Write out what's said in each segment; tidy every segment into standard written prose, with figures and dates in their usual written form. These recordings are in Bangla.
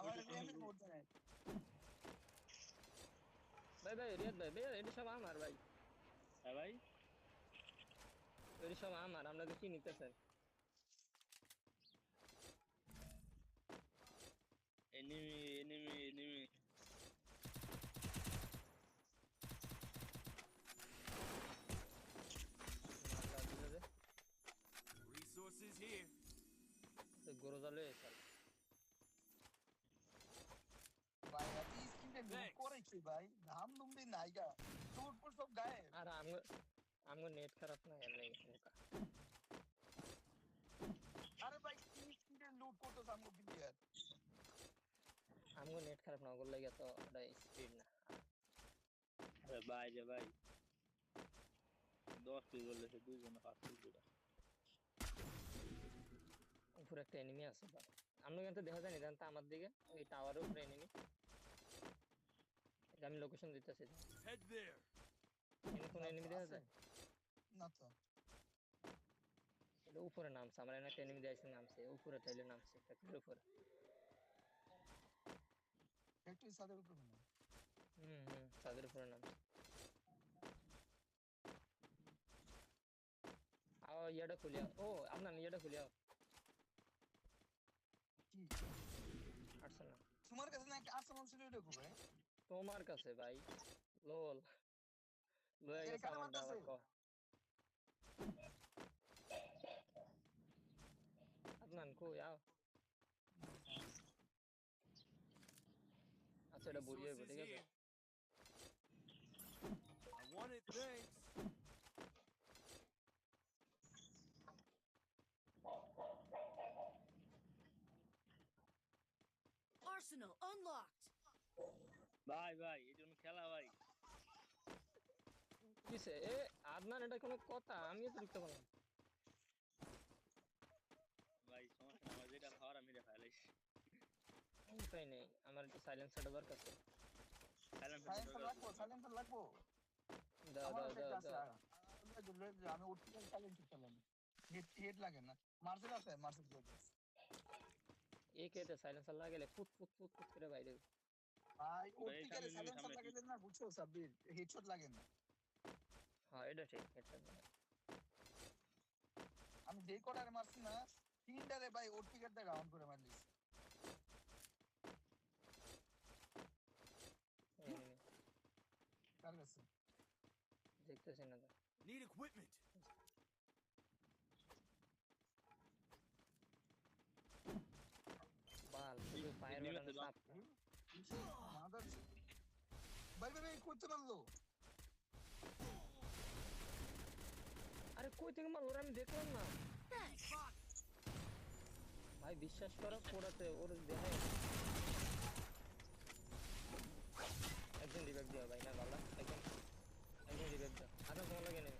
আমার এমনি মরতে নাই। ভাই ভাই রিয়াদ ভাই ভাই এটা সব আমার ভাই, হ্যাঁ ভাই, এটা সব আমার, আমরা তো চিনিতেছে। Enemy enemy enemy. মারলা দিলে রে, Resources here. তো গরু জালে শালা। ভাই তুই স্ক্রিনটা লুট Thanks. করে কি ভাই, নাম দুম দিন নাইগা লুট পুট সব গায়েব। আর আমগো আমগো নেট খারাপ না এর লাগি বোকা। আরে ভাই তুই স্ক্রিনটা লুট করতেছ আমগো প্লেয়ার। আমগো নেট খারাপ না, ওগুলো লাগি তো এটা স্পিড না। আরে ভাই রে ভাই, 10 পিস বললেছে, 2 জন 5 পিস করে। উপরে একটা এনিমি আছে ভাই, আমরা কিন্তু দেখা যায় না, জানতো আমার দিকে ওই টাওয়ারের উপরে এনিমি। এটা আমি লোকেশন দিতেছি, Head there. এখানে কোন এনিমি দেখা যায়? না তো এটা উপরে নামছে, আমার এখানে একটা এনিমি দেখছি নামছে উপরে, তাইলে নামছে ফ্যাক্টরির উপরে। একটু সাদের উপর না। তাদের উপরে নামছে। আও ইয়াটা খুলিয়া, ও আপনার ইয়াটা খুলিয়া কি আসছে না তোমার কাছে না একটা আর্সেনাল ছিল এটা কো ভাই? তোমার কাছে ভাই? লোল লয়ে এর গেছে কানে আমারটা মারতাছে। আবার ক আপনার কই আও। আচ্ছা এটা বুড়িয়ে Resources ঠিক আছে। here. I want it, thanks. Arsenal unlocked. ভাই ভাই, এটা কোন খেলা ভাই? কিসে এ আদনান, এটা কোনো কথা? আমি তো লিখতে পারলাম ভাই সমস্যা না, আমার যেটা খাওয়ার আমি এটা খাইলাইছি। উপায় নেই, আমার একটু সাইলেন্সারটা দরকার আছে। সাইলেন্সার লাগবো, সাইলেন্সার লাগবো। দাও আমার দাও কাছে দাও একটা আছে। দাও। আমি ওটি সাইলেন্সার চালাম। হেড হেড লাগে না। মার্সেল আছে, মার্সেল লাগে। এক এটা সাইলেন্সার লাগালে ফুট ফুট ফুট ফুট করে বাইরে। ভাই ভাই ওটি সামনে কারে এনিমি, সাইলেন্সার সামনে লাগাইলে না বুঝছো সাব্বির, হেডশট লাগে না। হ্যাঁ এটা ঠিক, এটা আমি যেই কটারে মারছি না, তিনটারে ভাই ওটি কারটা রাউন্ড করে মারলিস। কার কাছে? দেখতেছি না তো। Need equipment. বাল শুধু ফায়ার এনিমি বাটন আছে চাপ। মাদার ভাই ভাই ভাই করতে পারলো। আরে কই থেকে মাল ওরা আমি দেখলাম না Thanks. ভাই, বিশ্বাস করো পোড়াতে ওর দেহে একজন রিভাইভ দিও ভাই, না বাবা একজন একজন রিভাইভ দাও। আদা তোমার লাগে নেই,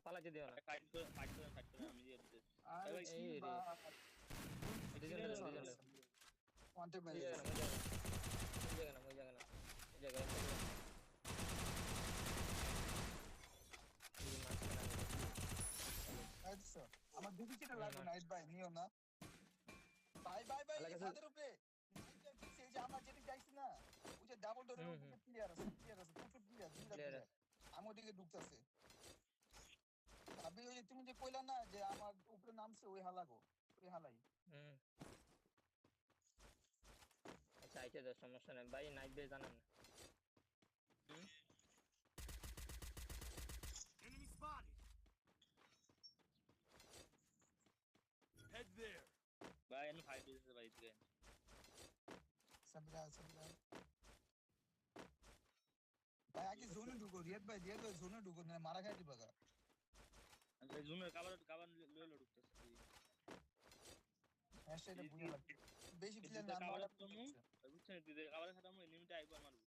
পালাইতে দিও না। ফাইট করে ফাইট করে আমি দিয়ে দিতেছি। আরে ভাই কি এই রে বা দুজন কিনে দুজন দেন, ওয়ান্টে ওই মেরে জায়গা গেছে। না ওই জায়গা না ওই জায়গা না ওই জায়গায় আচ্ছা আমার দিদি কিটা লাগবে নাইট ভাই নিও না। ভাই ভাই ভাই এই ছাদের উপরে এই যে আমরা যেদিকে যাইছি না, ওই যে ডাবল ডোরের উপরে প্লেয়ার আছে, প্রচুর প্লেয়ার, দুইটা প্লেয়ার আমার ওদিকে ঢুকতেছে। ভাবি ওই যে তুমি যে কইলা না যে আমার উপরে নামছে, ওই হালাগো, ওই হালাই। আচ্ছা আইতে দাও, সমস্যা নেই ভাই, নাইট বে জানেন না। Enemy spotted. Head there. ভাই এনে ফাইট দিতেছে ভাই থেকে। সাবরা সাবরা ভাই আগে জোনে ঢুকো, রিয়াদ ভাই জোনে ঢুকো, না মারা খাই দিবা। আমি জুমের কাবার লইলো ঢুকতেছে। হ্যাশট্যাগটা বুঝা লাগবে। বেশি প্লেয়ার দিতে না কাবার নয়টা তুমি বুঝছেন, দিতে কাবার খাটামু, এনিমিটা আইবো মারবো।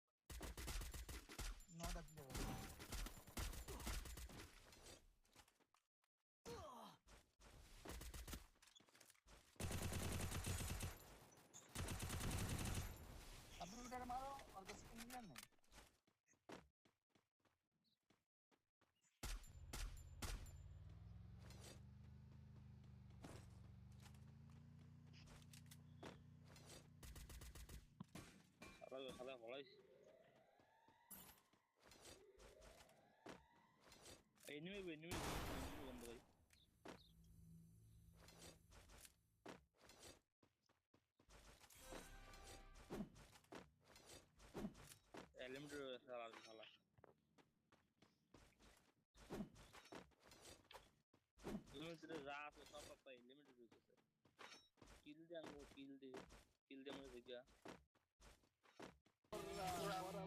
প্লেয়ার। আপনি ওটাকে মারো, আর কাছে কোনো প্লেয়ার নেই। এনিমি বন্ধ ভাই এলিমিটার সালা সালা লিমিটেড রাত সব পাই লিমিটেড হইছে কিল দে আমরা দেখা ওরা